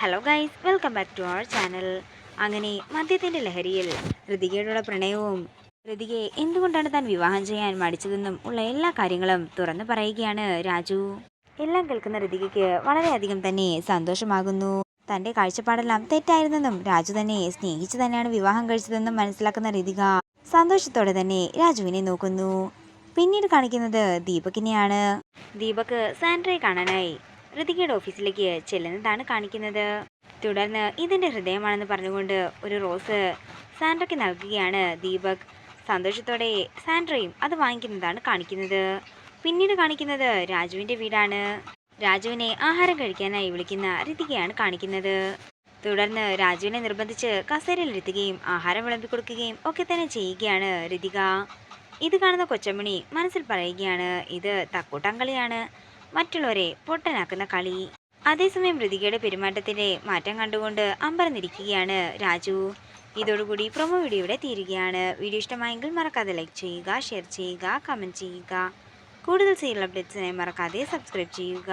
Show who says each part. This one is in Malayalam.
Speaker 1: Hello guys, welcome back to our channel. അങ്ങനെ മദ്യത്തിൻ്റെ ലഹരിയിൽ ഋതികയോടുള്ള പ്രണയവും ഋതികയെ എന്തുകൊണ്ടാണ് താൻ വിവാഹം ചെയ്യാൻ മടിച്ചതെന്നും ഉള്ള എല്ലാ കാര്യങ്ങളും തുറന്നു പറയുകയാണ് രാജു. എല്ലാം കേൾക്കുന്ന ഋതികയ്ക്ക് വളരെയധികം തന്നെ സന്തോഷമാകുന്നു. തൻ്റെ കാഴ്ചപ്പാടെല്ലാം തെറ്റായിരുന്നെന്നും രാജു തന്നെ സ്നേഹിച്ചു തന്നെയാണ് വിവാഹം കഴിച്ചതെന്നും മനസ്സിലാക്കുന്ന ഋതിക സന്തോഷത്തോടെ തന്നെ രാജുവിനെ നോക്കുന്നു. പിന്നീട് കാണിക്കുന്നത് ദീപകിനെയാണ്. ദീപക് സാൻഡ്രയെ കാണാനായി ഋതികയുടെ ഓഫീസിലേക്ക് ചെല്ലുന്നതാണ് കാണിക്കുന്നത്. തുടർന്ന് ഇതിൻ്റെ ഹൃദയമാണെന്ന് പറഞ്ഞുകൊണ്ട് ഒരു റോസ് സാൻഡ്രയ്ക്ക് നൽകുകയാണ് ദീപക്. സന്തോഷത്തോടെ സാൻഡ്രയും അത് വാങ്ങിക്കുന്നതാണ് കാണിക്കുന്നത്. പിന്നീട് കാണിക്കുന്നത് രാജുവിൻ്റെ വീടാണ്. രാജുവിനെ ആഹാരം കഴിക്കാനായി വിളിക്കുന്ന ഋതികയാണ് കാണിക്കുന്നത്. തുടർന്ന് രാജുവിനെ നിർബന്ധിച്ച് കസേരയിൽ ഇരുത്തുകയും ആഹാരം വിളമ്പിക്കൊടുക്കുകയും ഒക്കെ തന്നെ ചെയ്യുകയാണ് ഋതിക. ഇത് കാണുന്ന കൊച്ചമ്മണി മനസ്സിൽ പറയുകയാണ്, ഇത് തക്കൂട്ടാൻ കളിയാണ്, മറ്റുള്ളവരെ പൊട്ടനാക്കുന്ന കളി. അതേസമയം ഋതികയുടെ പെരുമാറ്റത്തിന്റെ മാറ്റം കണ്ടുകൊണ്ട് അമ്പരന്നിരിക്കുകയാണ് രാജു. ഇതോടുകൂടി പ്രൊമോ വീഡിയോ ഇവിടെ തീരുകയാണ്. വീഡിയോ ഇഷ്ടമായെങ്കിൽ മറക്കാതെ ലൈക്ക് ചെയ്യുക, ഷെയർ ചെയ്യുക, കമൻറ്റ് ചെയ്യുക. കൂടുതൽ സീരിയൽ അപ്ഡേറ്റ്സിനായി മറക്കാതെ സബ്സ്ക്രൈബ് ചെയ്യുക.